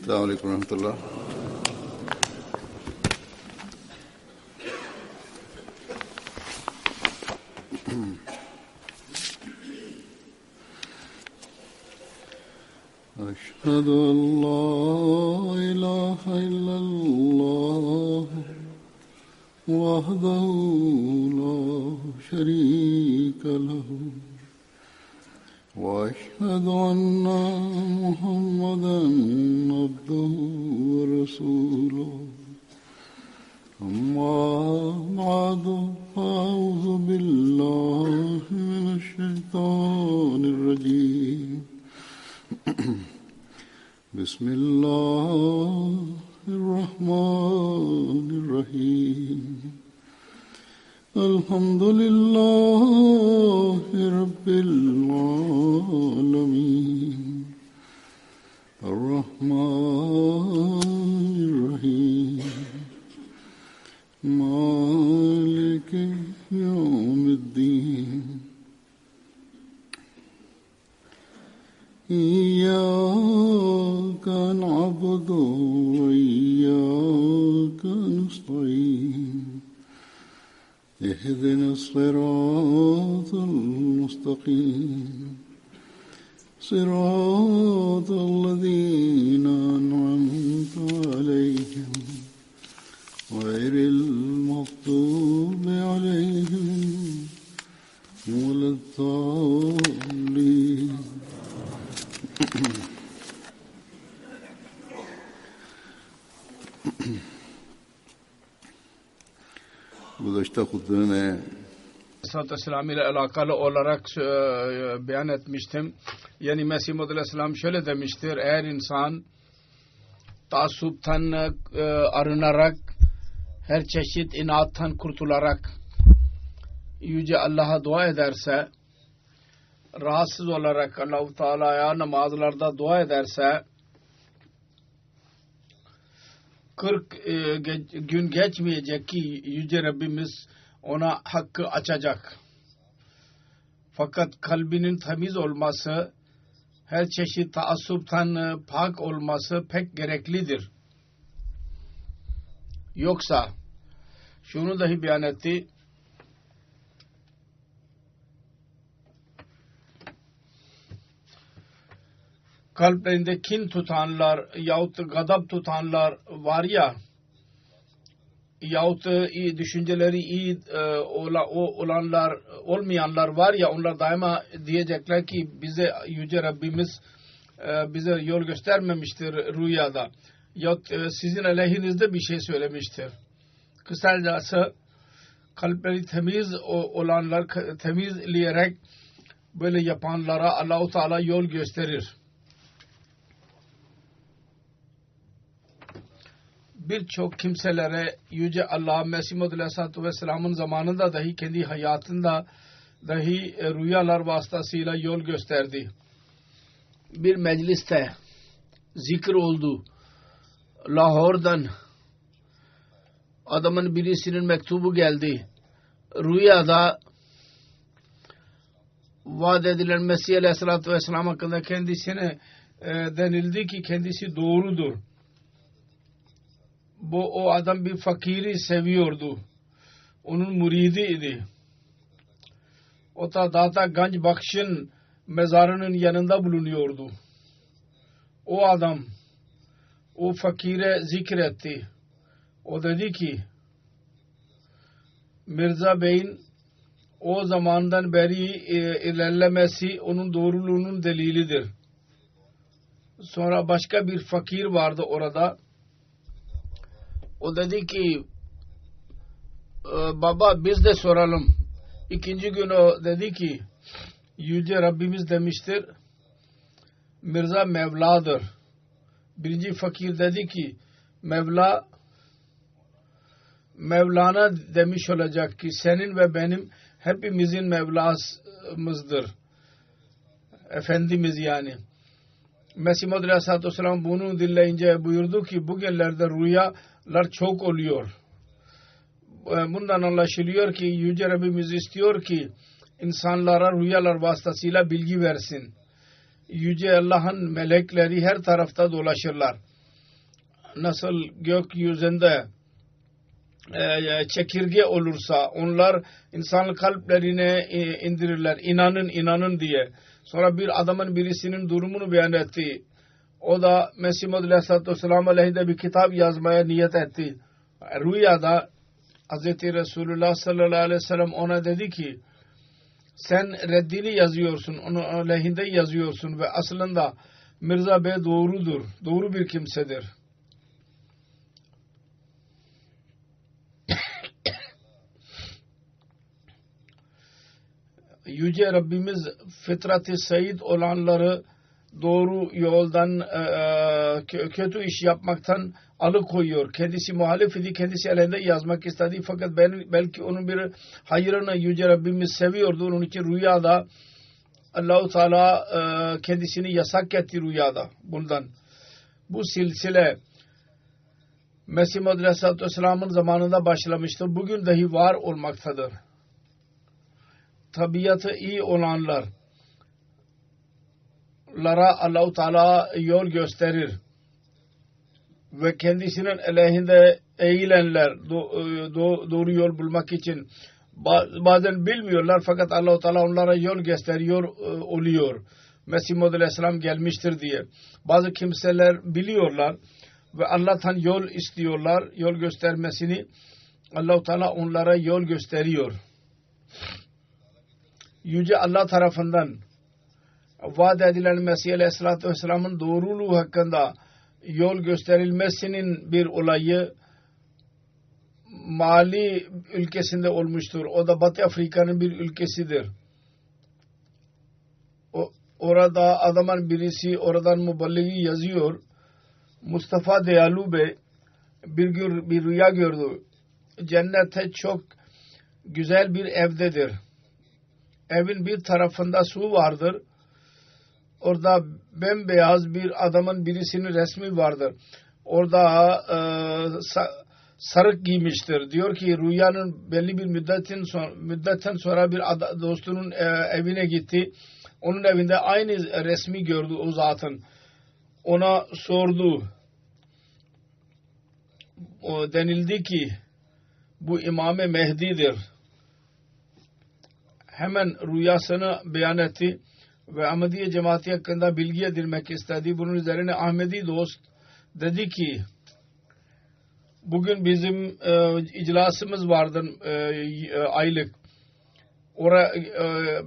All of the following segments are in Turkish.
السلام عليكم ورحمة الله. أشهد أن لا إله إلا الله وحده لا شريك له وأشهد أن محمدا عبده ورسوله أما بعد فأعوذ بالله من الشيطان الرجيم بسم الله الرحمن الرحيم الحمد لله رب العالمين الرحمن الرحيم مالك يوم الدين إياك نعبد وإياك نستعين اهدنا الصراط المستقيم صراط الذين أنعمت عليهم غير المغضوب عليهم ولا الضالين. Guzaşta hutbe में Aleyhisselam ile alakalı olarak beyan etmiştim. Yani Mesih Muhammed Aleyhisselam şöyle demiştir: eğer insan taassuptan arınarak, her çeşit inattan kurtularak Yüce Allah'a dua ederse, rahatsız olarak Allah-u Teala'ya namazlarda dua ederse, 40 gün geçmeyecek ki Yüce Rabbimiz ona hakkı açacak. Fakat kalbinin temiz olması, her çeşit taassuptan pak olması pek gereklidir. Yoksa şunu dahi beyan etti: kalplerinde kin tutanlar yahut gadap tutanlar var ya, yahut iyi düşünceleri iyi olanlar, olmayanlar var ya, onlar daima diyecekler ki bize Yüce Rabbimiz bize yol göstermemiştir rüyada, yahut sizin aleyhinizde bir şey söylemiştir. Kısacası kalpleri temiz olanlar, temizleyerek böyle yapanlara Allah-u Teala yol gösterir. Birçok kimselere Yüce Allah Mesih Muhammed Aleyhisselatü Vesselam'ın zamanında dahi, kendi hayatında dahi rüyalar vasıtasıyla yol gösterdi. Bir mecliste zikir oldu. Lahor'dan adamın birisinin mektubu geldi. Rüyada vaat edilen Mesih Aleyhisselatü Vesselam hakkında kendisine denildi ki kendisi doğrudur. O adam bir fakiri seviyordu. Onun muridiydi. O da Data Ganj Bakş'ın mezarının yanında bulunuyordu. O adam o fakire zikretti. O dedi ki Mirza Bey'in o zamandan beri ilerlemesi onun doğruluğunun delilidir. Sonra başka bir fakir vardı orada. O dedi ki baba biz de soralım. İkinci gün o dedi ki Yüce Rabbimiz demiştir Mirza Mevla'dır. Birinci fakir dedi ki Mevlana demiş olacak ki senin ve benim hepimizin Mevlamızdır. Efendimiz yani. Mesih Muhammed Aleyhisselatü Vesselam bunu dinleyince buyurdu ki bugünlerde rüyalar çok oluyor. Bundan anlaşılıyor ki Yüce Rabbimiz istiyor ki insanlara rüyalar vasıtasıyla bilgi versin. Yüce Allah'ın melekleri her tarafta dolaşırlar. nasıl gökyüzünde çekirge olursa onlar insan kalplerine indirirler. İnanın diye. Sonra bir adamın birisinin durumunu beyan etti. O da Mesih Muhammed Aleyhisselatü Vesselam aleyhinde bir kitap yazmaya niyet etti. Rüyada Hz. Resulullah sallallahu aleyhi ve sellem ona dedi ki sen reddini yazıyorsun, onun aleyhinde yazıyorsun ve aslında Mirza Bey doğrudur, doğru bir kimsedir. Yüce Rabbimiz fıtrat-ı said olanları doğru yoldan kötü iş yapmaktan alıkoyuyor. Kendisi muhalif idi, kendisi elinde yazmak istedi fakat belki onun bir hayrını Yüce Rabbimiz seviyordu. Onun için rüyada Allah-u Teala kendisini yasak etti rüyada bundan. Bu silsile Mesih Muhammed Aleyhisselatü Vesselam'ın zamanında başlamıştır. Bugün dahi var olmaktadır. Tabiatı iyi olanlar Allah-u Teala yol gösterir ve kendisinin aleyhinde eğilenler doğru yol bulmak için bazen bilmiyorlar fakat Allah-u Teala onlara yol gösteriyor oluyor. Mesih Muhammed Aleyhisselam gelmiştir diye. Bazı kimseler biliyorlar ve Allah'tan yol istiyorlar. Yol göstermesini Allah-u Teala onlara yol gösteriyor. Yüce Allah tarafından vaat edilen Mesih Aleyhisselatü Vesselam'ın doğruluğu hakkında yol gösterilmesinin bir olayı Mali ülkesinde olmuştur. O da Batı Afrika'nın bir ülkesidir. Orada adamın birisi oradan müballiği yazıyor. Mustafa Deyalu Bey bir rüya gördü. Cennette çok güzel bir evdedir. Evin bir tarafında su vardır. Orada bembeyaz bir adamın birisinin resmi vardır. Orada sarık giymiştir. Diyor ki rüyanın belli bir müddetten sonra bir dostunun evine gitti. Onun evinde aynı resmi gördü o zatın. Ona sordu. Denildi ki bu İmam-ı Mehdi'dir. Hemen rüyasını beyan etti ve Ahmediye cemaati hakkında bilgi edinmek istedi. Bunun üzerine Ahmedi dost dedi ki bugün bizim iclasımız vardı aylık.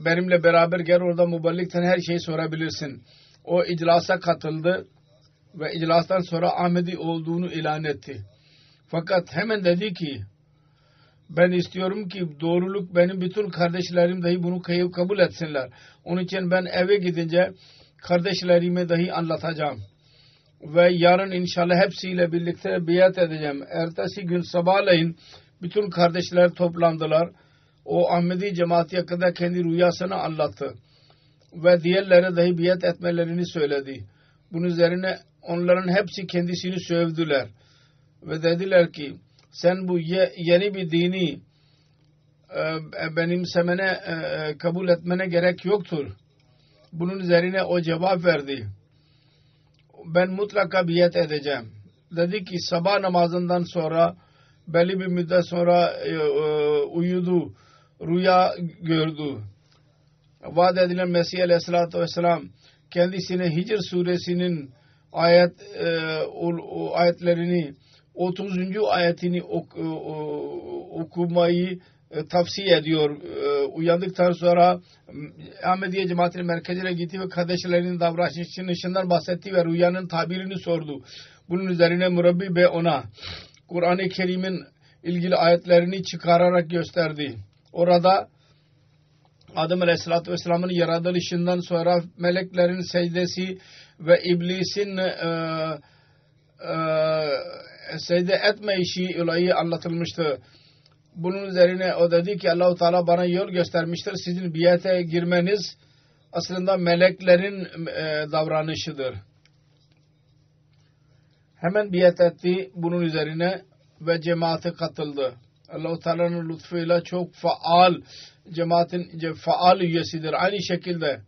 Benimle beraber gel orada müballikten her şeyi sorabilirsin. O iclasa katıldı ve iclastan sonra Ahmedi olduğunu ilan etti. Fakat hemen dedi ki ben istiyorum ki doğruluk benim bütün kardeşlerim dahi bunu kabul etsinler. Onun için ben eve gidince kardeşlerime dahi anlatacağım. Ve yarın inşallah hepsiyle birlikte biat edeceğim. Ertesi gün sabahleyin bütün kardeşler toplandılar. O Ahmedi cemaati hakkında kendi rüyasını anlattı. Ve diğerlere dahi biat etmelerini söyledi. Bunun üzerine onların hepsi kendisini sövdüler. Ve dediler ki sen bu yeni bir dini benimsemene kabul etmene gerek yoktur. Bunun üzerine o cevap verdi. Ben mutlaka biat edeceğim. Dedi ki sabah namazından sonra belli bir müddet sonra uyudu. Rüya gördü. Vaat edilen Mesih Aleyhisselatü Vesselam kendisine Hicr suresinin ayetlerini 30. ayetini okumayı tavsiye ediyor. Uyandıktan sonra Ahmediye cemaatinin merkezine gitti ve kardeşlerinin davranışından bahsetti ve rüyanın tabirini sordu. Bunun üzerine Murabbi Bey ona Kur'an-ı Kerim'in ilgili ayetlerini çıkararak gösterdi. Orada Adem Aleyhisselatü Vesselam'ın yaratılışından sonra meleklerin secdesi ve iblisin secde etme işi olayı anlatılmıştı. Bunun üzerine o dedi ki Allah-u Teala bana yol göstermiştir. Sizin biate girmeniz aslında meleklerin davranışıdır. Hemen biat etti bunun üzerine ve cemaate katıldı. Allah-u Teala'nın lütfuyla çok faal cemaatin faal üyesidir. Aynı şekilde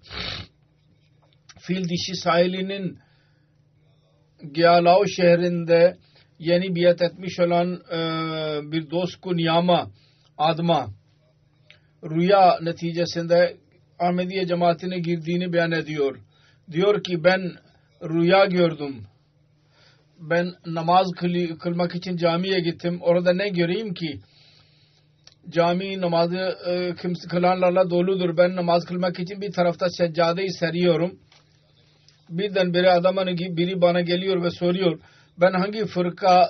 Fil Dişi sahilinin Giyalao şehrinde yeni biat etmiş olan bir dost Kunyama adma rüya neticesinde Ahmediye cemaatine girdiğini beyan ediyor. Diyor ki ben rüya gördüm. Ben namaz kılmak için camiye gittim. Orada ne göreyim ki? Cami namazı kılanlarla doludur. Ben namaz kılmak için bir tarafta seccadeyi seriyorum. Birdenbire biri bana geliyor ve soruyor. Ben hangi fırka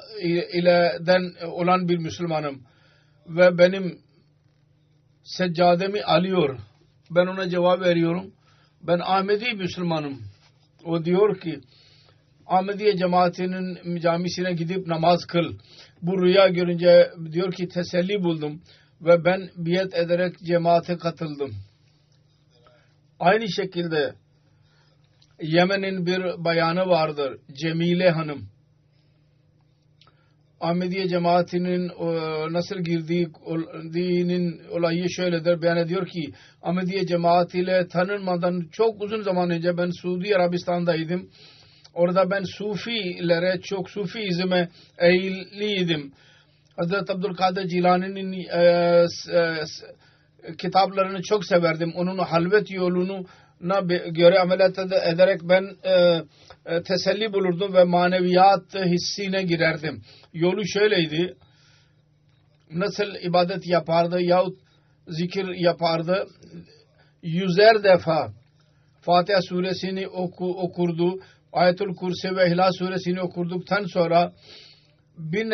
ileden olan bir Müslümanım? Ve benim seccademi alıyor. Ben ona cevap veriyorum. Ben Ahmedi Müslümanım. O diyor ki Ahmediye cemaatinin camisine gidip namaz kıl. Bu rüya görünce diyor ki teselli buldum ve ben biat ederek cemaate katıldım. Aynı şekilde Yemen'in bir bayanı vardır. Cemile Hanım. Ahmediye cemaatinin nasıl girdiğinin olayı şöyledir. Beyan ediyor ki Ahmediye cemaatiyle tanınmadan çok uzun zaman önce ben Suudi Arabistan'daydım. Orada ben Sufilere çok Sufizme eğiliydim. Hazreti Abdülkadir Cilani'nin kitaplarını çok severdim. Onun halvet yolunu göre ameliyat ederek ben teselli bulurdum ve maneviyat hissine girerdim. Yolu şöyleydi. Nasıl ibadet yapardı yahut zikir yapardı. 100'er defa Fatiha suresini okurdu. Ayetül Kürsi ve İhlas suresini okurduktan sonra 1000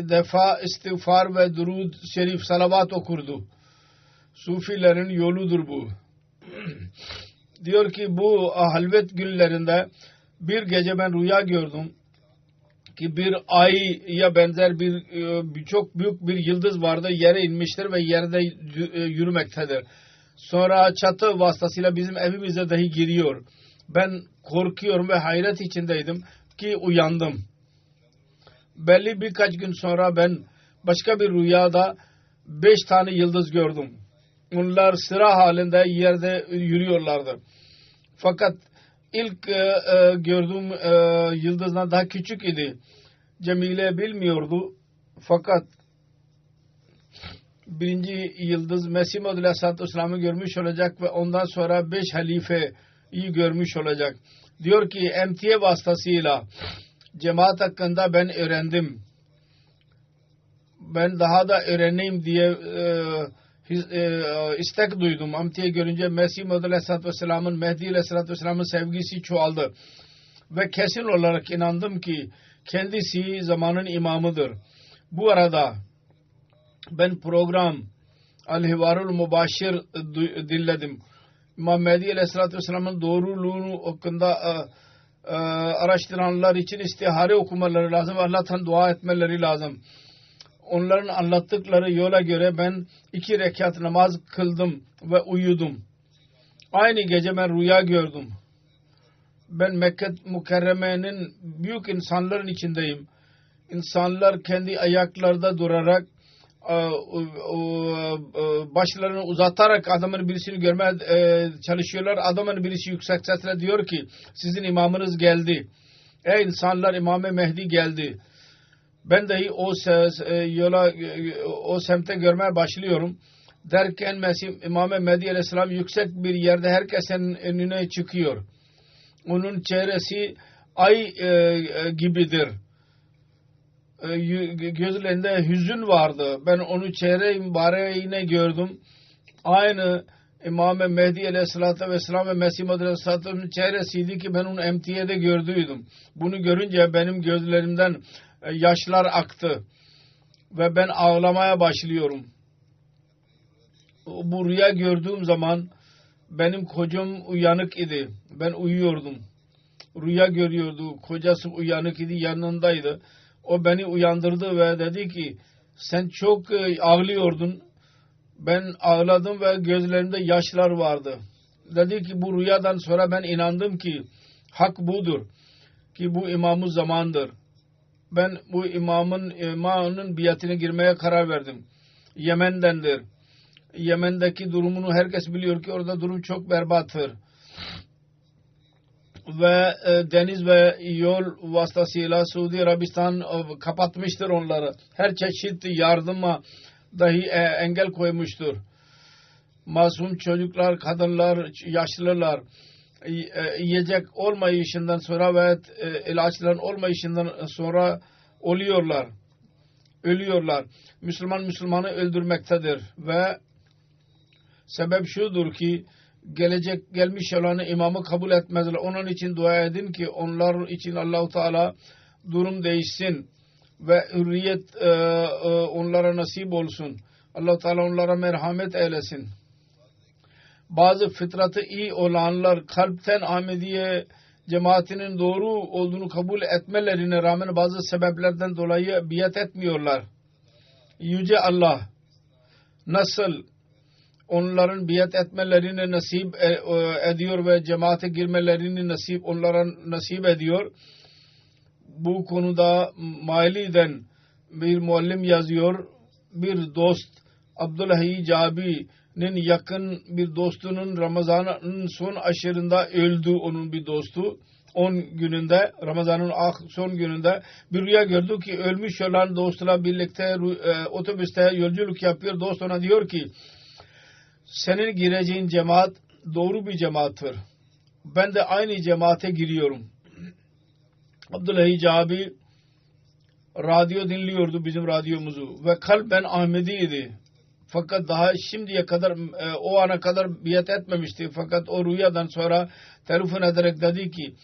defa istiğfar ve durud şerif salavat okurdu. Sufilerin yoludur bu. Diyor ki bu halvet günlerinde bir gece ben rüya gördüm ki bir aya benzer çok büyük bir yıldız vardı, yere inmiştir ve yerde yürümektedir. Sonra çatı vasıtasıyla bizim evimize dahi giriyor. Ben korkuyorum ve hayret içindeydim ki uyandım. Belli birkaç gün sonra ben başka bir rüyada 5 tane yıldız gördüm. Onlar sıra halinde yerde yürüyorlardı. Fakat ilk gördüğüm yıldızdan daha küçük idi. Cemile bilmiyordu. Fakat birinci yıldız Mesih Maud Aleyhisselatü Vesselam'ı görmüş olacak ve ondan sonra 5 halifeyi görmüş olacak. Diyor ki emtiye vasıtasıyla cemaat hakkında ben öğrendim. Ben daha da öğreneyim diye istek duydum. Amtiye görünce Mesih Maud Aleyhisselatü Vesselam'ın, Mehdi Aleyhisselatü Vesselam'ın sevgisi çoğaldı. Ve kesin olarak inandım ki kendisi zamanın imamıdır. Bu arada ben program Al-Hivarul Mubaşir dinledim. İmam Mehdi Aleyhisselatü Vesselam'ın doğruluğunu hakkında araştıranlar için istihare okumaları lazım. Allah'tan dua etmeleri lazım. Onların anlattıkları yola göre ben 2 rekat namaz kıldım ve uyudum. Aynı gece ben rüya gördüm. Ben Mekke Mükerreme'nin büyük insanların içindeyim. İnsanlar kendi ayaklarda durarak başlarını uzatarak adamın birisini görmeye çalışıyorlar. Adamın birisi yüksek sesle diyor ki sizin imamınız geldi. Ey insanlar, İmam-ı Mehdi geldi. Ben dahi o semte görmeye başlıyorum. Derken İmam-ı Mehdi Aleyhisselam yüksek bir yerde herkesin önüne çıkıyor. Onun çehresi ay gibidir. Gözlerinde hüzün vardı. Ben onu çehre-i mübareğine gördüm. Aynı İmam-ı Mehdi Aleyhisselatü Vesselam ve Mesih Maud Aleyhisselatü'nün çehresiydi ki ben onu emtiyede gördüydüm. Bunu görünce benim gözlerimden yaşlar aktı ve ben ağlamaya başlıyorum. Bu rüya gördüğüm zaman benim kocam uyanık idi. Ben uyuyordum. Rüya görüyordu. Kocası uyanık idi, yanındaydı. O beni uyandırdı ve dedi ki sen çok ağlıyordun. Ben ağladım ve gözlerimde yaşlar vardı. Dedi ki bu rüyadan sonra ben inandım ki hak budur. Ki bu imam-ı zamandır. Ben bu imamın biatine girmeye karar verdim. Yemen'dendir. Yemen'deki durumunu herkes biliyor ki orada durum çok berbattır. ve deniz ve yol vasıtasıyla Suudi Arabistan kapatmıştır onları. Her çeşit yardıma dahi engel koymuştur. Masum çocuklar, kadınlar, yaşlılar yiyecek olmayışından sonra ve ilaçların olmayışından sonra ölüyorlar. Müslümanı öldürmektedir ve sebep şudur ki gelmiş olanı imamı kabul etmezler. Onun için dua edin ki onlar için Allah-u Teala durum değişsin ve hürriyet onlara nasip olsun. Allah-u Teala onlara merhamet eylesin. Bazı fıtratı iyi olanlar kalpten Ahmediye cemaatinin doğru olduğunu kabul etmelerine rağmen bazı sebeplerden dolayı biat etmiyorlar. Yüce Allah nasıl onların biat etmelerini nasip ediyor ve cemaate girmelerini onlara nasip ediyor. Bu konuda Maili'den bir muallim yazıyor. Bir dost Abdullah Cabi'nin yakın bir dostunun Ramazan'ın son aşırında öldü, onun bir dostu. 10 gününde, Ramazan'ın son gününde bir rüya gördü ki ölmüş olan dostla birlikte otobüste yolculuk yapıyor. Dost ona diyor ki senin gireceğin cemaat doğru bir cemaattir. Ben de aynı cemaate giriyorum. Abdullah Cabi radyo dinliyordu, bizim radyomuzu ve kalben Ahmediydi. Fakat daha şimdiye kadar o ana kadar biat etmemişti. Fakat o rüyadan sonra telefon ederek dedi ki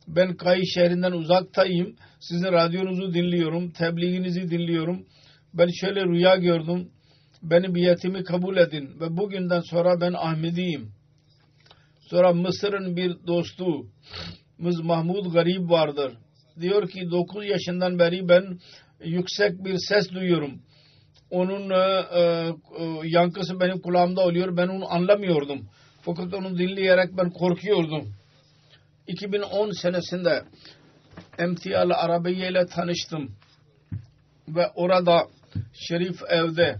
ben Kayı şehrinden uzaktayım. Sizin radyonuzu dinliyorum, tebliğinizi dinliyorum. Ben şöyle rüya gördüm. Benim biatimi kabul edin ve bugünden sonra ben Ahmediyim. Sonra Mısır'ın bir dostu Mahmud Garib vardır. Diyor ki 9 yaşından beri ben yüksek bir ses duyuyorum. Onun yankısı benim kulağımda oluyor. Ben onu anlamıyordum. Fakat onu dinleyerek ben korkuyordum. 2010 senesinde Emtiyal Arabiye ile tanıştım. Ve orada Şerif Evde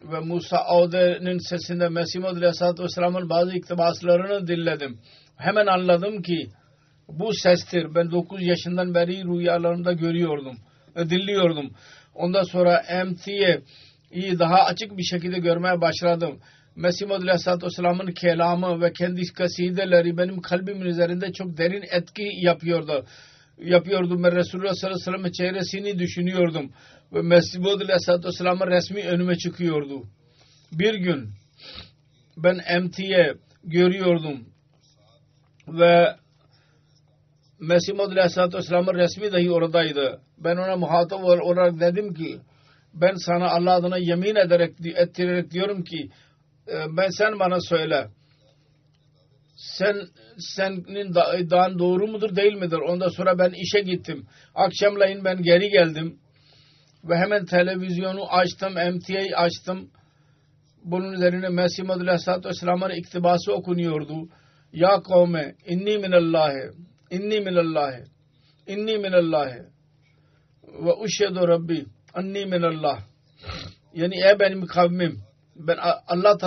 ve Musa Aude'nin sesinde Mesih Maud Aleyhisselatü Vesselam'ın bazı iktibaslarını dinledim. Hemen anladım ki bu sestir. Ben 9 yaşından beri rüyalarımda dinliyordum. Ondan sonra MT'yi daha açık bir şekilde görmeye başladım. Mesih Maud Aleyhisselatü Vesselam'ın kelamı ve kendi kasideleri benim kalbimin üzerinde çok derin etki yapıyordu. Ben Resulullah sallallahu aleyhi ve sellem'in çehresini düşünüyordum. Ve Mesih Maud Aleyhisselatü Vesselam'ın resmi önüme çıkıyordu. Bir gün ben MT'ye görüyordum ve Mesih Maud Aleyhisselatü Vesselam'ın resmi dahi oradaydı. Ben ona muhatap olarak dedim ki ben sana Allah adına yemin ettirerek diyorum ki sen bana söyle senin iddian doğru mudur değil midir? Ondan sonra ben işe gittim. Akşamleyin ben geri geldim ve hemen televizyonu açtım, MTA'yı açtım. Bunun üzerine Mesih Maud Aleyhisselatü Vesselam'ın iktibası okunuyordu. Ya kavme inni minallahi ve uşhedu Rabbi anni minallah. Yani ey benim kavmim, ben Allah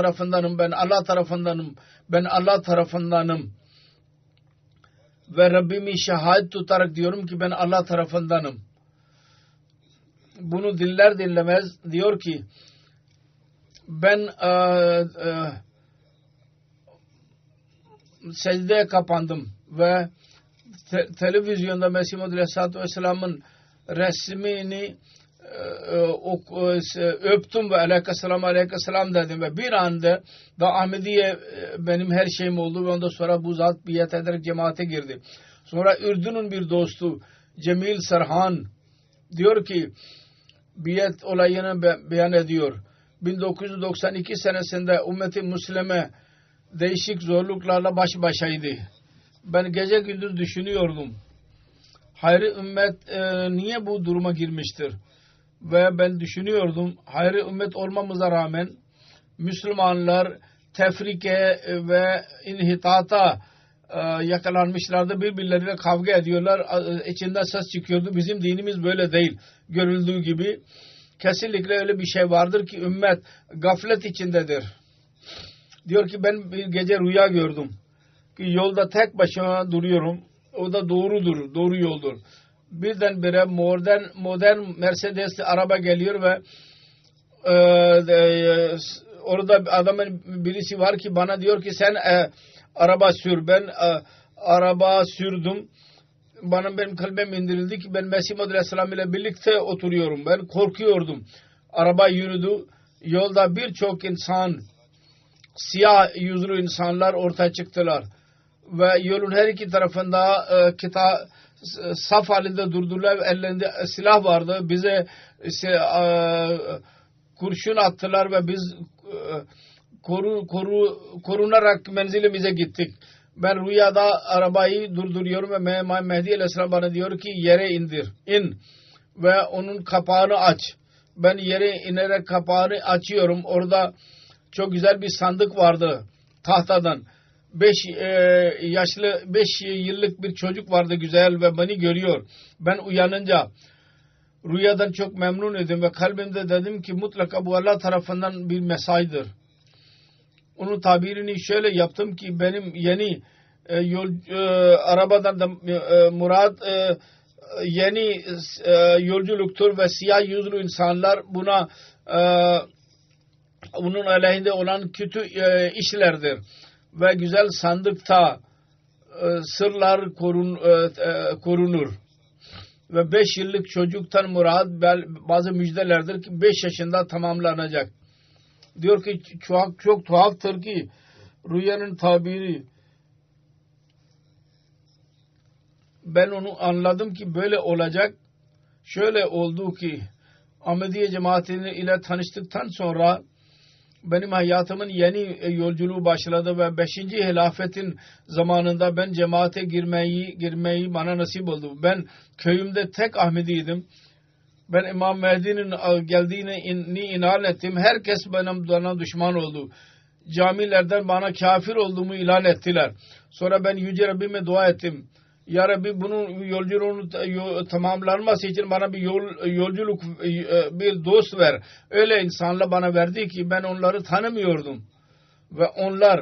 tarafındanım ve Rabbimi şahit tutarak diyorum ki ben Allah tarafındanım. Bunu dinler dinlemez diyor ki ben secdeye kapandım ve televizyonda Mesih Maud Aleyhisselatü Vesselam'ın resmini öptüm ve aleyhisselam dedim ve bir anda da Ahmediye benim her şeyim oldu ve ondan sonra bu zat biat ederek cemaate girdi. Sonra Ürdün'ün bir dostu Cemil Sarhan diyor ki biat olayını beyan ediyor. 1992 senesinde ümmeti Müslüme değişik zorluklarla baş başaydı. Ben gece gündüz düşünüyordum. Hayri ümmet niye bu duruma girmiştir? Ve ben düşünüyordum, hayri ümmet olmamıza rağmen Müslümanlar tefrike ve inhitata yakalanmışlardı. Birbirleriyle kavga ediyorlar. İçinden ses çıkıyordu. Bizim dinimiz böyle değil. Görüldüğü gibi kesinlikle öyle bir şey vardır ki ümmet gaflet içindedir. Diyor ki ben bir gece rüya gördüm. ki yolda tek başıma duruyorum. O da doğrudur, doğru yoldur. Birdenbire modern Mercedes araba geliyor ve orada adamın birisi var ki bana diyor ki sen araba sür. Ben araba sürdüm. Benim kalbim indirildi ki ben Mesih Aleyhisselam ile birlikte oturuyorum. Ben korkuyordum. Araba yürüdü. Yolda birçok insan, siyah yüzlü insanlar ortaya çıktılar. Ve yolun her iki tarafında saf halinde durdular. Ellerinde silah vardı. Bize kurşun attılar ve biz korunarak menzilimize gittik. Ben rüyada arabayı durduruyorum ve Mehdi Aleyhisselam bana diyor ki yere in ve onun kapağını aç. Ben yere inerek kapağını açıyorum. Orada çok güzel bir sandık vardı tahtadan. 5 yıllık bir çocuk vardı güzel ve beni görüyor. Ben uyanınca rüyadan çok memnun idim ve kalbimde dedim ki mutlaka bu Allah tarafından bir mesajdır. Onun tabirini şöyle yaptım ki benim yeni arabadan da murad yeni yolculuktur ve siyah yüzlü insanlar buna bunun aleyhinde olan kötü işlerdir. Ve güzel sandıkta sırlar korunur. Ve 5 yıllık çocuktan murad bazı müjdelerdir ki 5 yaşında tamamlanacak. Diyor ki çok tuhaftır ki rüyanın tabiri. Ben onu anladım ki böyle olacak. Şöyle oldu ki Ahmediye cemaatini ile tanıştıktan sonra benim hayatımın yeni yolculuğu başladı ve 5. hilafetin zamanında ben cemaate girmeyi bana nasip oldu. Ben köyümde tek Ahmediydim. Ben İmam Mehdi'nin geldiğini ilan ettim. Herkes bana düşman oldu. Camilerden bana kafir olduğumu ilan ettiler. Sonra ben Yüce Rabbime dua ettim. Ya Rabbi bunun yolculuğunu tamamlanması için bana bir yolculuk, bir dost ver. Öyle insanla bana verdi ki ben onları tanımıyordum. Ve onlar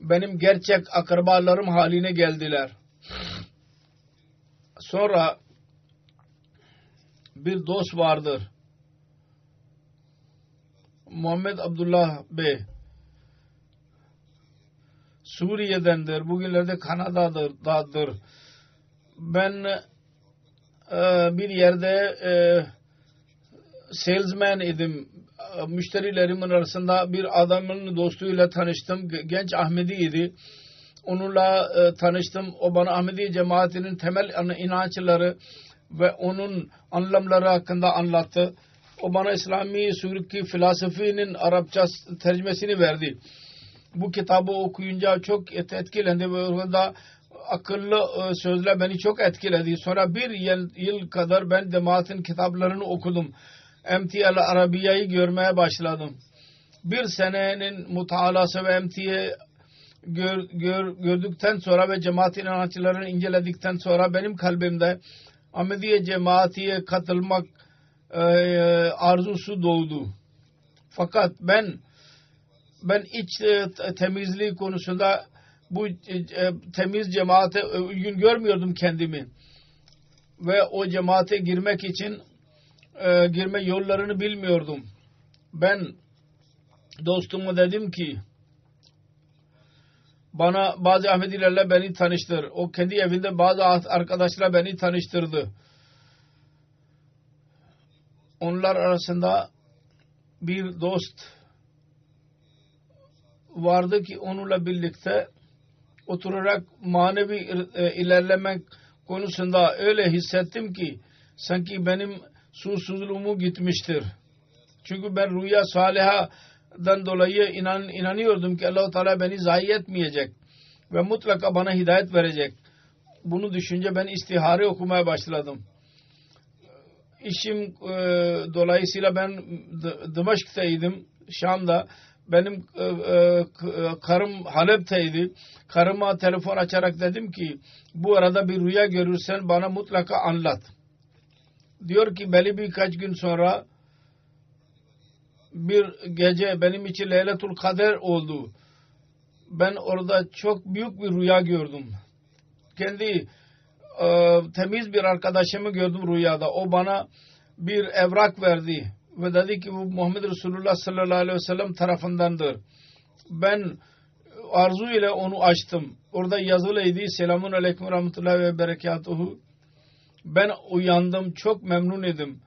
benim gerçek akrabalarım haline geldiler. Sonra bir dost vardır. Muhammed Abdullah Bey. Suriye'dendir. Bugünlerde Kanada'dadır. Ben bir yerde salesman idim. Müşterilerimin arasında bir adamın dostuyla tanıştım. Genç Ahmediydi. Onunla tanıştım. O bana Ahmedi cemaatinin temel inançları ve onun anlamları hakkında anlattı. O bana İslami Suriki filosofinin Arapça tercümesini verdi. Bu kitabı okuyunca çok etkilendi ve orada akıllı sözler beni çok etkiledi. Sonra bir yıl kadar ben cemaatin kitaplarını okudum. MTL Arabiye'yi görmeye başladım. Bir senenin mutalası ve emtiye gördükten sonra ve cemaatin inançlarını inceledikten sonra benim kalbimde Ahmediye cemaatiye katılmak arzusu doğdu. Fakat ben iç temizliği konusunda bu temiz cemaate uygun görmüyordum kendimi. Ve o cemaate girmek için girme yollarını bilmiyordum. Ben dostuma dedim ki bana bazı Ahmedilerle beni tanıştır. O kendi evinde bazı arkadaşlarla beni tanıştırdı. Onlar arasında bir dost vardı ki onunla birlikte oturarak manevi ilerlemek konusunda öyle hissettim ki sanki benim susuzluğumu gitmiştir. Çünkü ben rüya salihadan dolayı inanıyordum ki Allah-u Teala beni zayi etmeyecek ve mutlaka bana hidayet verecek. Bunu düşünce ben istihare okumaya başladım. İşim dolayısıyla ben Dımaşk'taydım, Şam'da. Benim karım Halep'teydi. Karıma telefon açarak dedim ki bu arada bir rüya görürsen bana mutlaka anlat. Diyor ki belli birkaç gün sonra bir gece benim için Leyletul Kader oldu. Ben orada çok büyük bir rüya gördüm. Kendi temiz bir arkadaşımı gördüm rüyada. O bana bir evrak verdi ve dedi ki bu Muhammed Resulullah sallallahu aleyhi ve sellem tarafındandır. Ben arzu ile onu açtım. Orada yazılıydı. Selamun aleyküm ve rahmetullahi ve berekatuhu. Ben uyandım. Çok memnun edim.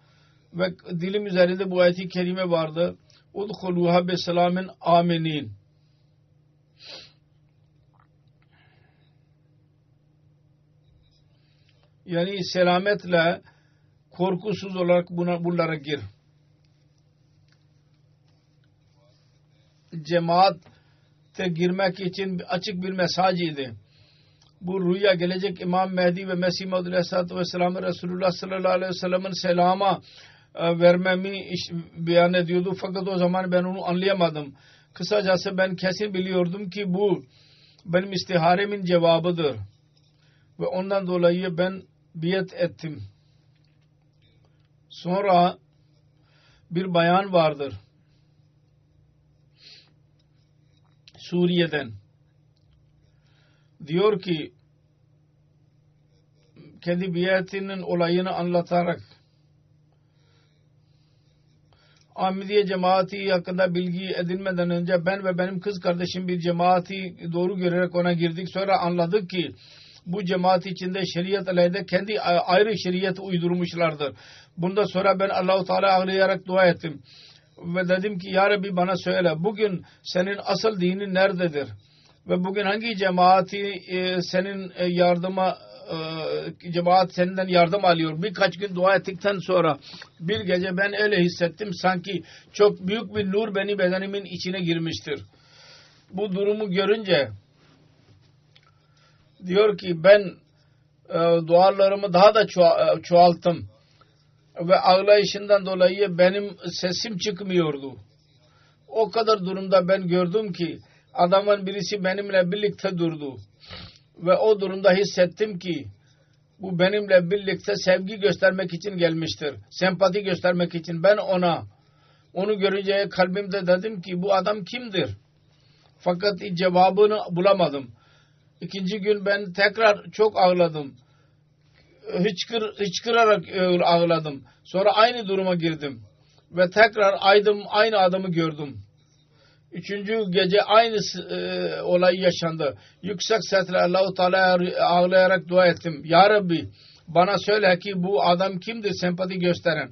Ve dilim üzerinde bu ayet-i kerime vardı. Udhuluha be selamin aminin. Yani selametle korkusuz olarak bunlara gir. Cemaate girmek için açık bir mesaj idi. Bu rüya gelecek İmam Mehdi ve Mesih Maud Aleyhisselatü Vesselam'ı Resulullah sallallahu aleyhi ve sellem'in selama vermemi beyan ediyordu. Fakat o zaman ben onu anlayamadım. Kısacası ben kesin biliyordum ki bu benim istiharemin cevabıdır. Ve ondan dolayı ben biat ettim. Sonra bir bayan vardır. Suriye'den. Diyor ki kendi biatinin olayını anlatarak Ahmediye cemaati hakkında bilgi edinmeden önce ben ve benim kız kardeşim bir cemaati doğru görerek ona girdik. Sonra anladık ki bu cemaat içinde şeriat aleyhinde kendi ayrı şeriat uydurmuşlardır. Bundan sonra ben Allah-u Teala ağlayarak dua ettim. Ve dedim ki ya Rabbi bana söyle bugün senin asıl dinin nerededir? Ve bugün hangi cemaati senin cemaat senden yardım alıyor? Birkaç gün dua ettikten sonra bir gece ben öyle hissettim. Sanki çok büyük bir nur beni bedenimin içine girmiştir. Bu durumu görünce diyor ki ben dualarımı daha da çoğalttım. Ve ağlayışından dolayı benim sesim çıkmıyordu. O kadar durumda ben gördüm ki adamın birisi benimle birlikte durdu. Ve o durumda hissettim ki bu benimle birlikte sevgi göstermek için gelmiştir. Sempati göstermek için. Ben onu görünce kalbimde dedim ki bu adam kimdir? Fakat cevabını bulamadım. İkinci gün ben tekrar çok ağladım. Hıçkırarak ağladım. Sonra aynı duruma girdim. Ve tekrar aynı adamı gördüm. Üçüncü gece aynı olay yaşandı. Yüksek sesle Allah-u Teala ağlayarak dua ettim. Ya Rabbi bana söyle ki bu adam kimdir sempati gösteren?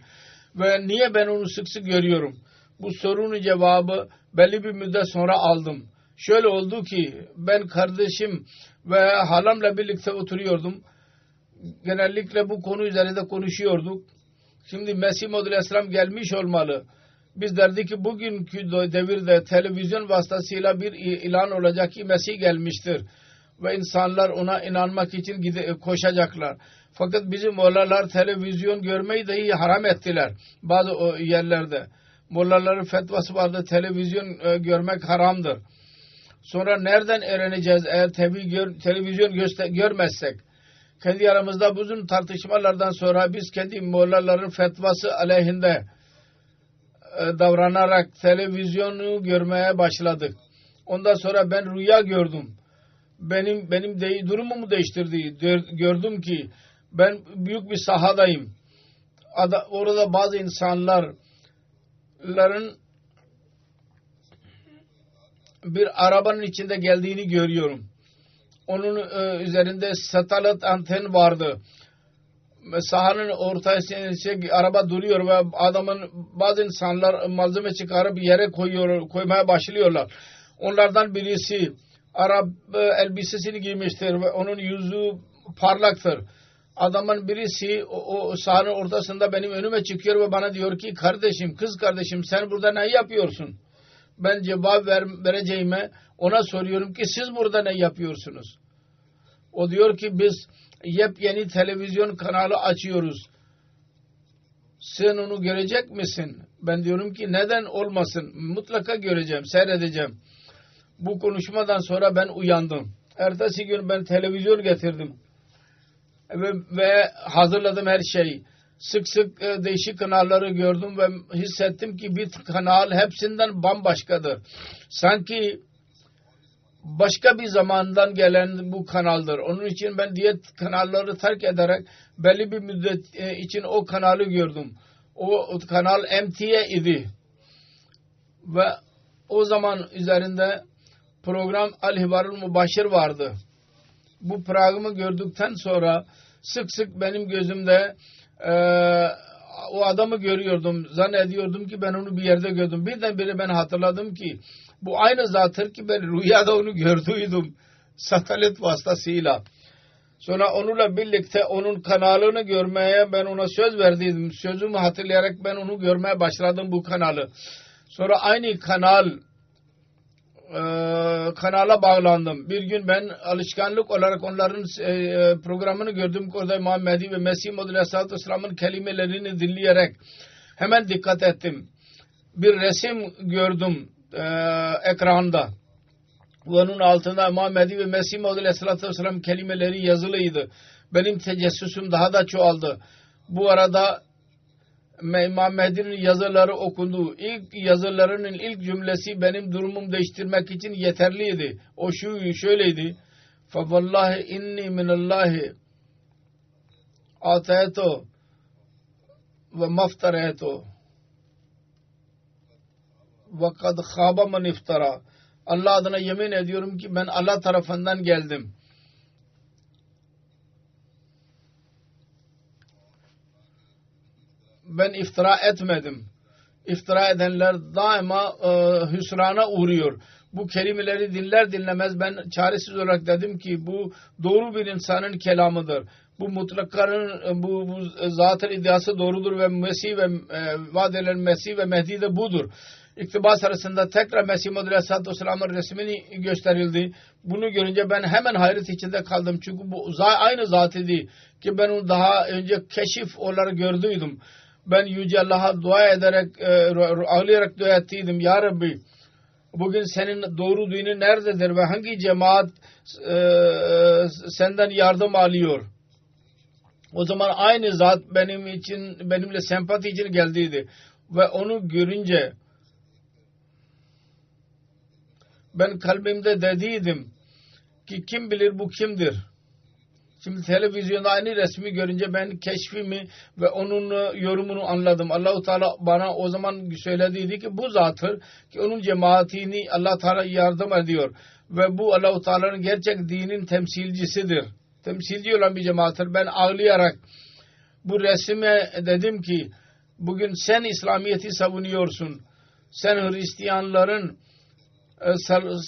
Ve niye ben onu sık sık görüyorum? Bu sorunun cevabı belli bir müddet sonra aldım. Şöyle oldu ki ben kardeşim ve halamla birlikte oturuyordum. Genellikle bu konu üzerinde konuşuyorduk. Şimdi Mesih Maud Aleyhisselam gelmiş olmalı. Biz derdik ki bugünkü devirde televizyon vasıtasıyla bir ilan olacak ki Mesih gelmiştir. Ve insanlar ona inanmak için koşacaklar. Fakat bizim mollalar televizyon görmeyi dahi haram ettiler. Bazı yerlerde. Mollaların fetvası vardı televizyon görmek haramdır. Sonra nereden öğreneceğiz eğer televizyon görmezsek? Kendi aramızda uzun tartışmalardan sonra biz kendi mollaların fetvası aleyhinde davranarak televizyonu görmeye başladık. Ondan sonra ben rüya gördüm. Benim durumumu değiştirdi. Gördüm ki ben büyük bir sahadayım. Orada bazı insanların bir arabanın içinde geldiğini görüyorum. Onun üzerinde satelit anten vardı. Sahanın ortasında araba duruyor ve bazı insanlar malzeme çıkarıp yere koymaya başlıyorlar. Onlardan birisi Arap elbisesini giymiştir ve onun yüzü parlaktır. Adamın birisi o sahanın ortasında benim önüme çıkıyor ve bana diyor ki kardeşim, kız kardeşim sen burada ne yapıyorsun? Ben cevap vereceğime ona soruyorum ki siz burada ne yapıyorsunuz? O diyor ki biz yepyeni televizyon kanalı açıyoruz. Sen onu görecek misin? Ben diyorum ki neden olmasın? Mutlaka göreceğim, seyredeceğim. Bu konuşmadan sonra ben uyandım. Ertesi gün ben televizyon getirdim. Ve hazırladım her şeyi. Sık sık değişik kanalları gördüm ve hissettim ki bir kanal hepsinden bambaşkadır. Sanki başka bir zamandan gelen bu kanaldır. Onun için ben diğer kanalları terk ederek belli bir müddet için o kanalı gördüm. O kanal MTA idi. Ve o zaman üzerinde program Al-Hibarul Mubaşir vardı. Bu programı gördükten sonra sık sık benim gözümde o adamı görüyordum. Zannediyordum ki ben onu bir yerde gördüm. Birdenbire ben hatırladım ki bu aynı zattır ki ben rüyada onu gördüydüm. Satelit vasıtasıyla. Sonra onunla birlikte onun kanalını görmeye ben ona söz verdiydim. Sözümü hatırlayarak ben onu görmeye başladım, bu kanalı. Sonra aynı kanala bağlandım. Bir gün ben alışkanlık olarak onların programını gördüm. Orada İmam Mehdi ve Mesih Maud Aleyhisselatü Vesselam'ın kelimelerini dinleyerek hemen dikkat ettim. Bir resim gördüm ekranda. Onun altında İmam Mehdi ve Mesih Maud Aleyhisselatü Vesselam kelimeleri yazılıydı. Benim tecessüsüm daha da çoğaldı. Bu arada İmam Mehdi'nin yazıları okundu. İlk yazılarının ilk cümlesi benim durumumu değiştirmek için yeterliydi. O şöyleydi. فَوَاللّٰهِ اِنِّي مِنَ اللّٰهِ آتَيْتُ وَمَفْتَرَيْتُ وَقَدْ خَابَ مَنْ اِفْتَرَى. Allah adına yemin ediyorum ki ben Allah tarafından geldim. Ben iftira etmedim. İftira edenler daima hüsrana uğruyor. Bu kelimeleri dinler dinlemez ben çaresiz olarak dedim ki bu doğru bir insanın kelamıdır. Bu mutlakların bu zatın iddiası doğrudur ve Mesih ve vaat edilen Mesih ve Mehdi de budur. İktibas arasında tekrar Mesih Maud Aleyhisselatü Vesselam'ın resmini gösterildi. Bunu görünce ben hemen hayret içinde kaldım. Çünkü bu aynı zat idi ki ben onu daha önce keşif olarak gördüydüm. Ben Yüce Allah'a dua ederek, ağlayarak dua ettiydim. Ya Rabbi, bugün senin doğru dini nerededir ve hangi cemaat senden yardım alıyor? O zaman aynı zat benimle sempati için geldiydi. Ve onu görünce ben kalbimde dediydim ki kim bilir bu kimdir? Şimdi televizyonda aynı resmi görünce ben keşfimi ve onun yorumunu anladım. Allah-u Teala bana o zaman söylediydi ki bu zattır ki onun cemaatini Allah Teala yardım ediyor. Ve bu Allah-u Teala'nın gerçek dinin temsilcisidir. Temsilci olan bir cemaattir. Ben ağlayarak bu resime dedim ki bugün sen İslamiyet'i savunuyorsun. Sen Hristiyanların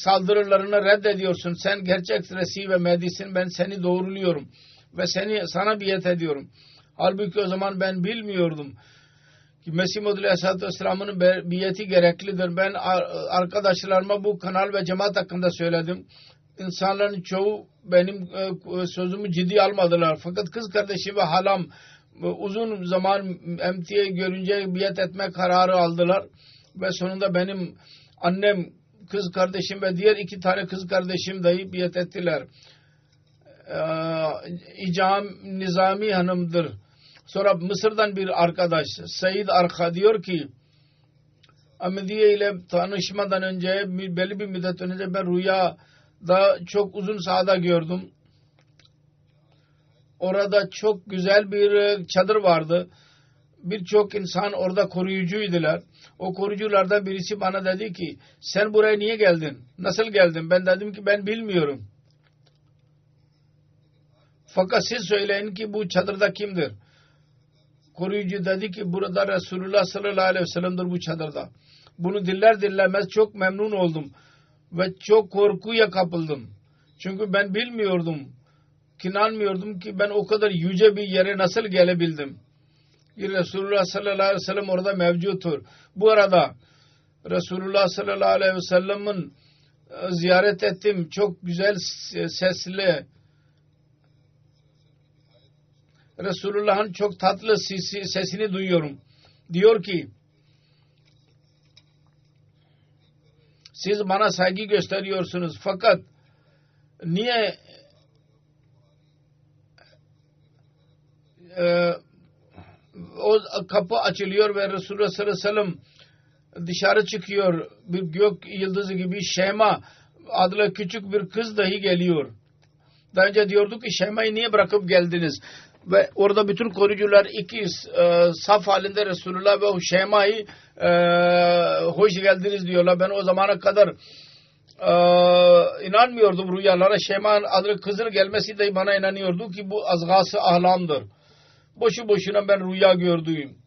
saldırılarını reddediyorsun. Sen gerçek Mesih ve Mehdi'sin. Ben seni doğruluyorum. Ve sana biat ediyorum. Halbuki o zaman ben bilmiyordum ki Mesih Maud Aleyhisselatü Vesselam'ın biati gereklidir. Ben arkadaşlarıma bu kanal ve cemaat hakkında söyledim. İnsanların çoğu benim sözümü ciddi almadılar. Fakat kız kardeşim ve halam uzun zaman MT'yi görünce biat etme kararı aldılar. Ve sonunda benim annem, kız kardeşim ve diğer 2 tane kız kardeşim dahi biat ettiler. Nizami Hanım'dır. Sonra Mısır'dan bir arkadaş Said Arka diyor ki Ahmediye ile tanışmadan önce belli bir müddet önce ben rüyada çok uzun sahada gördüm. Orada çok güzel bir çadır vardı. Birçok insan orada koruyucuydular. O koruyuculardan birisi bana dedi ki sen buraya niye geldin? Nasıl geldin? Ben dedim ki ben bilmiyorum. Fakat siz söyleyin ki bu çadırda kimdir? Koruyucu dedi ki burada Resulullah sallallahu aleyhi ve sellem'dir bu çadırda. Bunu dinlemez çok memnun oldum. Ve çok korkuya kapıldım. Çünkü ben bilmiyordum. İnanmıyordum ki ben o kadar yüce bir yere nasıl gelebildim. Resulullah sallallahu aleyhi ve sellem orada mevcuttur. Bu arada Resulullah sallallahu aleyhi ve sellem'in ziyaret ettim. Çok güzel sesli. Resulullah'ın çok tatlı sesini duyuyorum. Diyor ki siz bana saygı gösteriyorsunuz fakat niye o kapı açılıyor ve Resulullah sallallahu aleyhi ve sellem dışarı çıkıyor. Bir gök yıldızı gibi şema adlı küçük bir kız dahi geliyor. Daha önce diyordu ki Şeyma'yı niye bırakıp geldiniz? Ve orada bütün koruyucular iki saf halinde Resulullah ve Şeyma'yı hoş geldiniz diyorlar. Ben o zamana kadar inanmıyordum rüyalara. Şeyma adlı kızın gelmesi de bana inanıyordu ki bu azgası ahlamdır. Boşu boşuna ben rüya gördüğüm.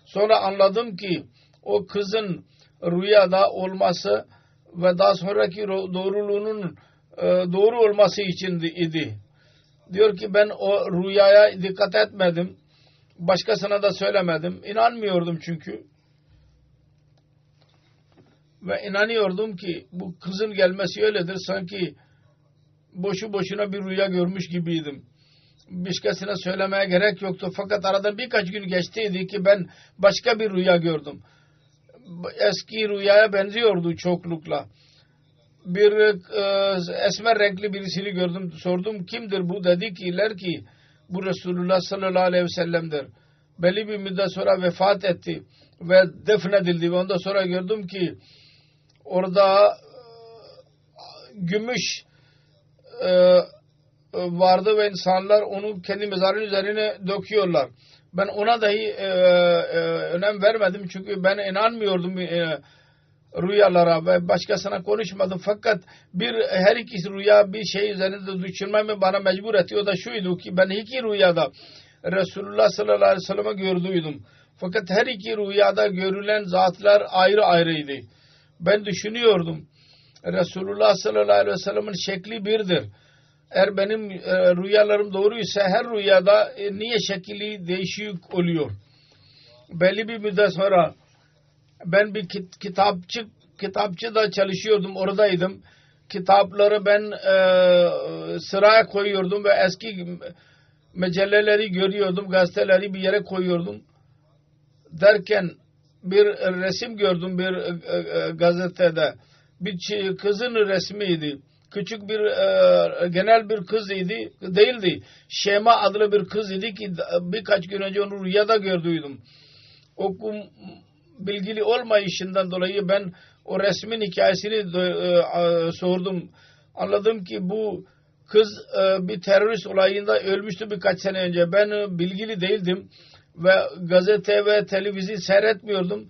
Sonra anladım ki o kızın rüyada olması ve daha sonraki doğruluğunun doğru olması için idi. Diyor ki ben o rüyaya dikkat etmedim. Başkasına da söylemedim. İnanmıyordum çünkü. Ve inanıyordum ki bu kızın gelmesi öyledir. Sanki boşu boşuna bir rüya görmüş gibiydim. Başkasına söylemeye gerek yoktu. Fakat aradan birkaç gün geçtiydi ki ben başka bir rüya gördüm. Eski rüyaya benziyordu çoklukla. Bir esmer renkli birisini gördüm. Sordum kimdir bu? Dediler ki bu Resulullah sallallahu aleyhi ve sellem'dir. Belli bir müddet sonra vefat etti ve defnedildi. Ve ondan sonra gördüm ki orada gümüş vardı ve insanlar onu kendi mezarının üzerine döküyorlar. Ben ona dahi önem vermedim çünkü ben inanmıyordum rüyalara ve başkasına konuşmadım. Fakat her iki rüya bir şey üzerinde düşünmemi bana mecbur etti. O da şuydu ki ben iki rüyada Resulullah sallallahu aleyhi ve sellem'i gördüydüm. Fakat her iki rüyada görülen zatlar ayrı ayrıydı. Ben düşünüyordum Resulullah sallallahu aleyhi ve sellem'in şekli birdir. Eğer benim rüyalarım doğruysa her rüyada niye şekli değişik oluyor? Belli bir müddet sonra ben bir kitapçıda çalışıyordum, oradaydım. Kitapları ben sıraya koyuyordum ve eski mecelleleri görüyordum, gazeteleri bir yere koyuyordum. Derken bir resim gördüm bir gazetede. Bir kızın resmiydi. Küçük bir genel bir kız idi, değildi. Şeyma adlı bir kız idi ki birkaç gün önce onu rüyada gördüydüm. Okum bilgili olmayışından dolayı ben o resmin hikayesini sordum. Anladım ki bu kız bir terörist olayında ölmüştü birkaç sene önce. Ben bilgili değildim ve gazete ve televizyon seyretmiyordum.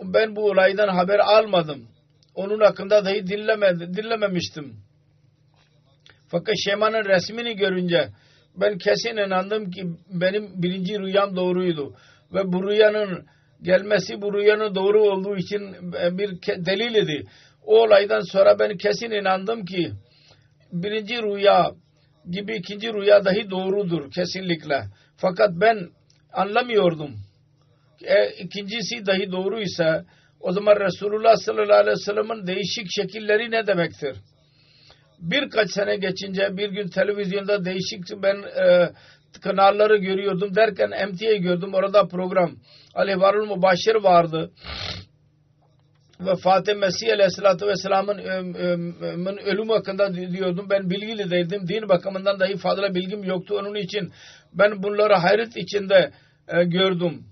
Ben bu olaydan haber almadım. Onun hakkında dahi dinlememiştim. Fakat Şeyma'nın resmini görünce ben kesin inandım ki benim birinci rüyam doğruydu. Ve bu rüyanın gelmesi bu rüyanın doğru olduğu için bir delil idi. O olaydan sonra ben kesin inandım ki birinci rüya gibi ikinci rüya dahi doğrudur kesinlikle. Fakat ben anlamıyordum. İkincisi dahi doğruysa o zaman Resulullah sallallahu aleyhi ve sellem'in değişik şekilleri ne demektir? Birkaç sene geçince bir gün televizyonda değişik ben kanalları görüyordum derken MTA'yı gördüm. Orada program Aleyhvarul Mübaşir vardı. Ve Fatih Mesih aleyhissalatü vesselamın ölümü hakkında diyordum. Ben bilgili değildim. Din bakımından dahi fazla bilgim yoktu. Onun için ben bunları hayret içinde gördüm.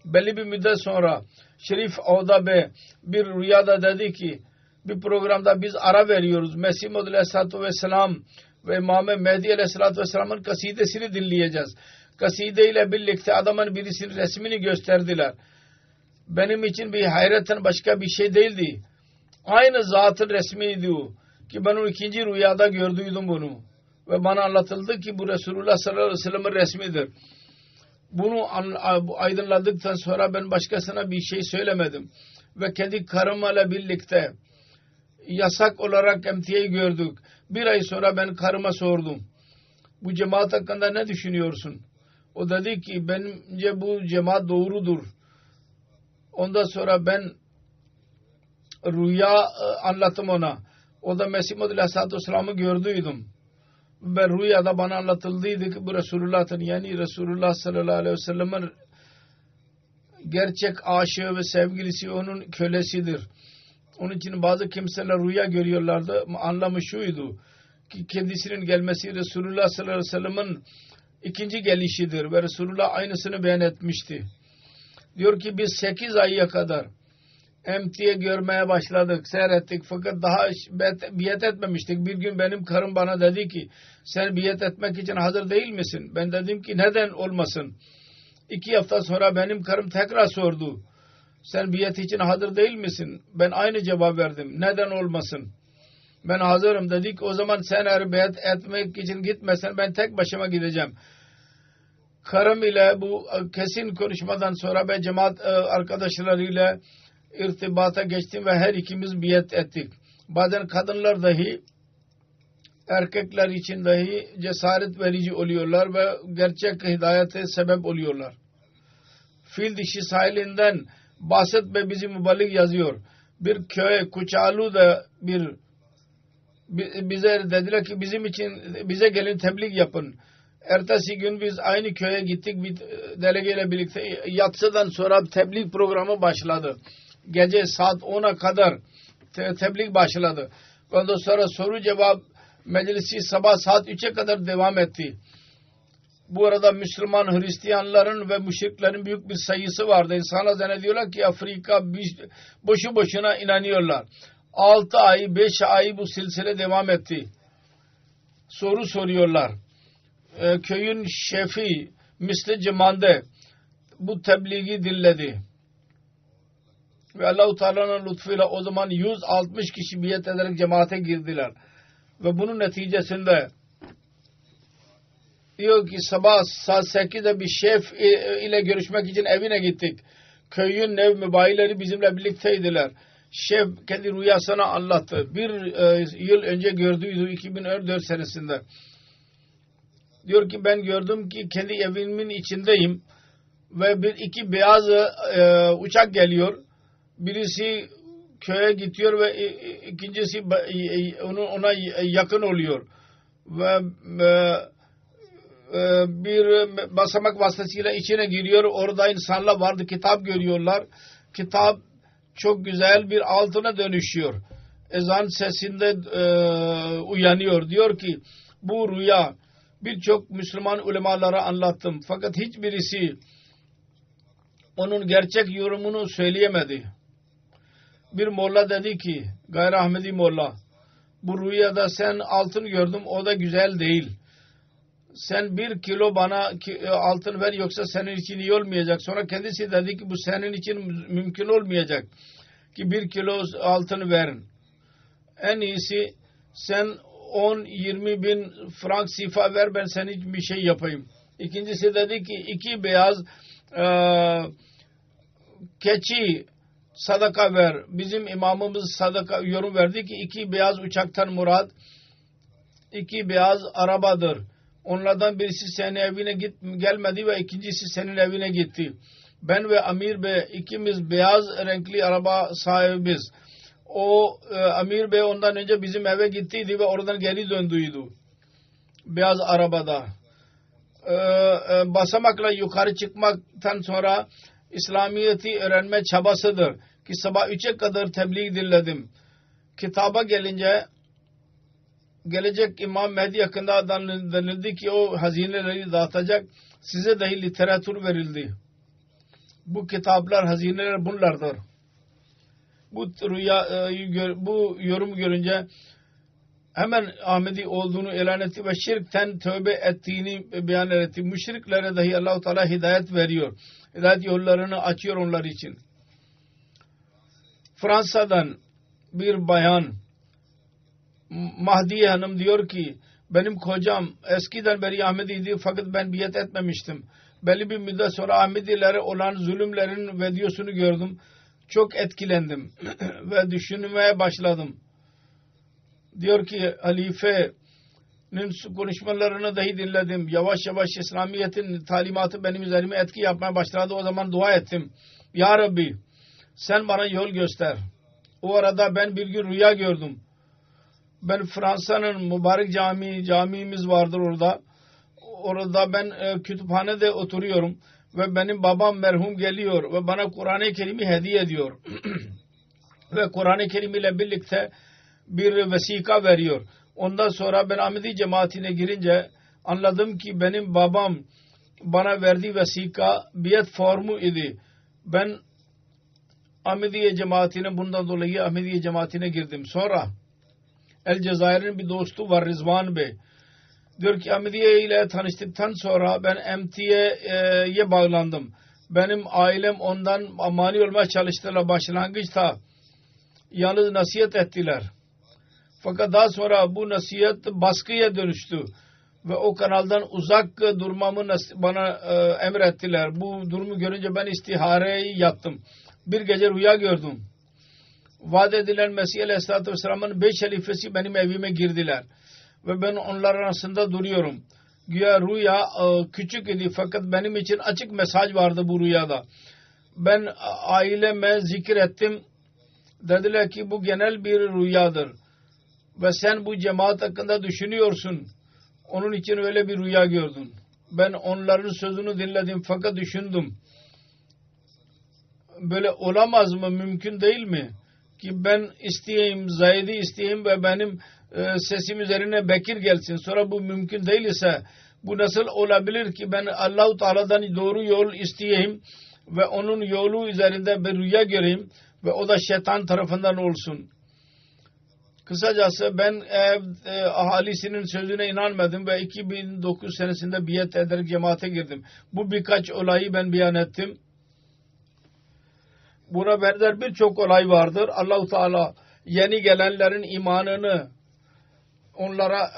Belli bir müddet sonra Şerif Avda Bey bir rüyada dedi ki bir programda biz ara veriyoruz. Mesih Muhammed aleyhissalatü vesselam ve İmam Mehdi aleyhissalatü vesselamın kasidesini dinleyeceğiz. Kaside ile birlikte adamın birisinin resmini gösterdiler. Benim için bir hayretten başka bir şey değildi. Aynı zatın resmiydi o. Ki ben o ikinci rüyada gördüydüm bunu. Ve bana anlatıldı ki bu Resulullah sallallahu aleyhi ve sellem'in resmidir. Bunu aydınladıktan sonra ben başkasına bir şey söylemedim. Ve kendi karımla birlikte yasak olarak MTA'yı gördük. Bir ay sonra ben karıma sordum. Bu cemaat hakkında ne düşünüyorsun? O dedi ki bence bu cemaat doğrudur. Ondan sonra ben rüya anlattım ona. O da Mesih Muhammed aleyhissalatü vesselam'ı gördüydüm. Ve rüyada bana anlatıldıydı ki bu Resulullah'ın yani Resulullah sallallahu aleyhi ve sellem'in gerçek aşığı ve sevgilisi onun kölesidir. Onun için bazı kimseler rüya görüyorlardı. Anlamı şuydu ki kendisinin gelmesi Resulullah sallallahu aleyhi ve sellem'in ikinci gelişidir ve Resulullah aynısını beyan etmişti. Diyor ki biz 8 aya kadar emtiye görmeye başladık, seyrettik. Fakat daha biyet etmemiştik. Bir gün benim karım bana dedi ki sen biyet etmek için hazır değil misin? Ben dedim ki neden olmasın? 2 hafta sonra benim karım tekrar sordu. Sen biyet için hazır değil misin? Ben aynı cevap verdim. Neden olmasın? Ben hazırım dedik. O zaman sen eğer biyet etmek için gitmesen ben tek başıma gideceğim. Karım ile bu kesin konuşmadan sonra ben cemaat arkadaşlarıyla irtibata geçtim ve her ikimiz biyet ettik. Bazen kadınlar dahi erkekler için dahi cesaret verici oluyorlar ve gerçek hidayete sebep oluyorlar. Fil dişi sahilinden Basit ve bizi müballik yazıyor. Bir köy Kuçalu'da bize dediler ki bizim için bize gelin tebliğ yapın. Ertesi gün biz aynı köye gittik bir delegeyle birlikte. Yatsıdan sonra tebliğ programı başladı. Gece saat 10'a kadar tebliğ başladı. Ondan sonra soru cevap meclisi sabah saat 3'e kadar devam etti. Bu arada Müslüman Hristiyanların ve müşriklerin büyük bir sayısı vardı. İnsanlar zannediyorlar ki Afrika boşu boşuna inanıyorlar. 6 ay 5 ay bu silsile devam etti. Soru soruyorlar. Köyün şefi Mr. Cemande bu tebliği dinledi. Ve Allah-u Teala'nın lütfuyla o zaman 160 kişi biyet ederek cemaate girdiler. Ve bunun neticesinde diyor ki sabah saat 8'de bir şef ile görüşmek için evine gittik. Köyün ev mübayileri bizimle birlikteydiler. Şef kendi rüyasını anlattı. Bir yıl önce gördüydü 2014 senesinde. Diyor ki ben gördüm ki kendi evimin içindeyim ve iki beyaz uçak geliyor. Birisi köye gidiyor ve ikincisi ona yakın oluyor. Ve bir basamak vasıtasıyla içine giriyor. Orada insanlar vardı. Kitap görüyorlar. Kitap çok güzel bir altına dönüşüyor. Ezan sesinde uyanıyor. Diyor ki bu rüya birçok Müslüman ulemalara anlattım. Fakat hiçbirisi onun gerçek yorumunu söyleyemedi. Bir molla dedi ki Gayri Ahmedi molla bu rüyada sen altın gördüm o da güzel değil. Sen 1 kilo bana altın ver yoksa senin için iyi olmayacak. Sonra kendisi dedi ki bu senin için mümkün olmayacak. Ki 1 kilo altın verin. En iyisi sen 10-20 bin frank sifa ver ben senin bir şey yapayım. İkincisi dedi ki 2 beyaz keçi sadaka ver. Bizim imamımız sadaka yorum verdi ki 2 beyaz uçaktan murad 2 beyaz arabadır. Onlardan birisi senin evine gelmedi ve ikincisi senin evine gitti. Ben ve Amir Bey ikimiz beyaz renkli araba sahibiz. O Amir Bey ondan önce bizim eve gittiydi ve oradan geri döndüydü. Beyaz arabada. Basamakla yukarı çıkmaktan sonra İslamiyet'i öğrenme çabasıdır. Ki sabah 3'e kadar tebliğ dinledim. Kitaba gelince gelecek İmam Mehdi yakında denildi ki o hazineleri dağıtacak. Size dahi literatür verildi. Bu kitaplar, hazineler bunlardır. Bu yorum görünce hemen Ahmedi olduğunu ilan etti ve şirkten tövbe ettiğini beyan etti. Müşriklere dahi Allah-u Teala hidayet veriyor. Hidayet yollarını açıyor onlar için. Fransa'dan bir bayan Mahdiye Hanım diyor ki benim kocam eskiden beri Ahmediydi fakat ben biyet etmemiştim. Belli bir müddet sonra Ahmedilere olan zulümlerin videosunu gördüm. Çok etkilendim ve düşünmeye başladım. Diyor ki halifenin konuşmalarını dahi dinledim. Yavaş yavaş İslamiyet'in talimatı benim üzerime etki yapmaya başladı. O zaman dua ettim. Ya Rabbi sen bana yol göster. O arada ben bir gün rüya gördüm. Ben Fransa'nın mübarek camimiz vardır orada. Orada ben kütüphanede oturuyorum ve benim babam merhum geliyor ve bana Kur'an-ı Kerim'i hediye ediyor. Ve Kur'an-ı Kerim ile birlikte bir vesika veriyor. Ondan sonra ben Ahmedi cemaatine girince anladım ki benim babam bana verdiği vesika biyet formu idi. Ben Ahmediye cemaatine, bundan dolayı Ahmediye cemaatine girdim. Sonra El Cezayir'in bir dostu var, Rızvan Bey. Diyor ki Ahmediye ile tanıştıktan sonra ben MT'ye bağlandım. Benim ailem ondan mani olmaya çalıştılar başlangıçta. Yalnız nasihat ettiler. Fakat daha sonra bu nasihat baskıya dönüştü. Ve o kanaldan uzak durmamı bana emrettiler. Bu durumu görünce ben istihareyi yaptım. Bir gece rüya gördüm. Vaat edilen Mesih Aleyhisselatü Vesselam'ın 5 halifesi benim evime girdiler. Ve ben onlar arasında duruyorum. Güya rüya küçük idi fakat benim için açık mesaj vardı bu rüyada. Ben aileme zikrettim. Dediler ki bu genel bir rüyadır. Ve sen bu cemaat hakkında düşünüyorsun. Onun için öyle bir rüya gördün. Ben onların sözünü dinledim fakat düşündüm. Böyle olamaz mı? Mümkün değil mi? Ki ben isteyeyim, Zahid'i isteyeyim ve benim sesim üzerine Bekir gelsin. Sonra bu mümkün değil ise bu nasıl olabilir ki ben Allah-u Teala'dan doğru yol isteyeyim ve onun yolu üzerinde bir rüya göreyim ve o da şeytan tarafından olsun. Kısacası ben ahalisinin sözüne inanmadım ve 2009 senesinde biat ederek cemaate girdim. Bu birkaç olayı ben beyan ettim. Buna benzer birçok olay vardır. Allah-u Teala yeni gelenlerin imanını, onlara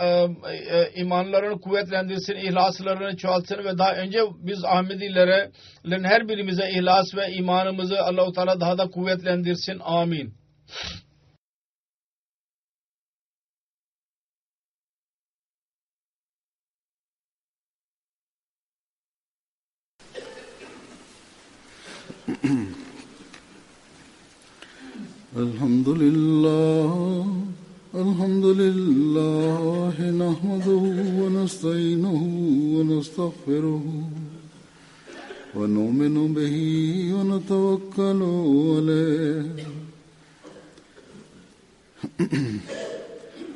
imanlarını kuvvetlendirsin, ihlaslarını çoğaltsın ve daha önce biz Ahmedilerin her birimize ihlas ve imanımızı Allah-u Teala daha da kuvvetlendirsin. Amin. Elhamdülillah nahmaduhu ve nestainuhu ve nestağfiruhu ve nu'minu bihi ve netevekkalu aleyh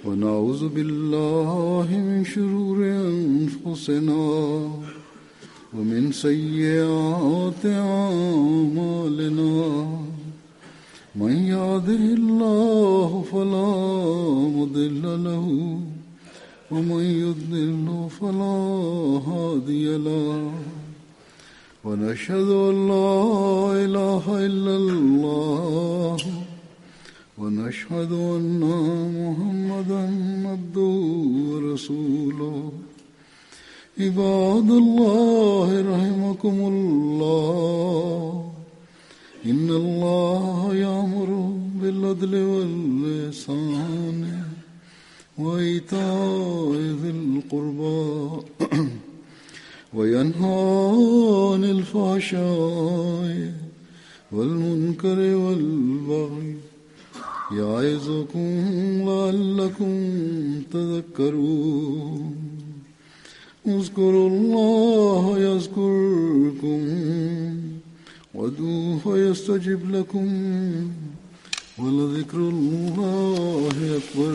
ve na'uzu billahi min şururi enfusina ve min seyyiati a'malina. من يهده الله فلا مضل له ومن يضلل فلا هادي له ونشهد أن لا إله إلا الله ونشهد أن محمدا عبده ورسوله عباد الله رحمكم الله إن الله يأمر بالعدل والإحسان وإيتاء ذي القربى وينهى عن الفحشاء والمنكر والبغي يعظكم لعلكم تذكرون اذكروا الله يذكركم وادعوه يستجب لكم ولذكر الله أكبر.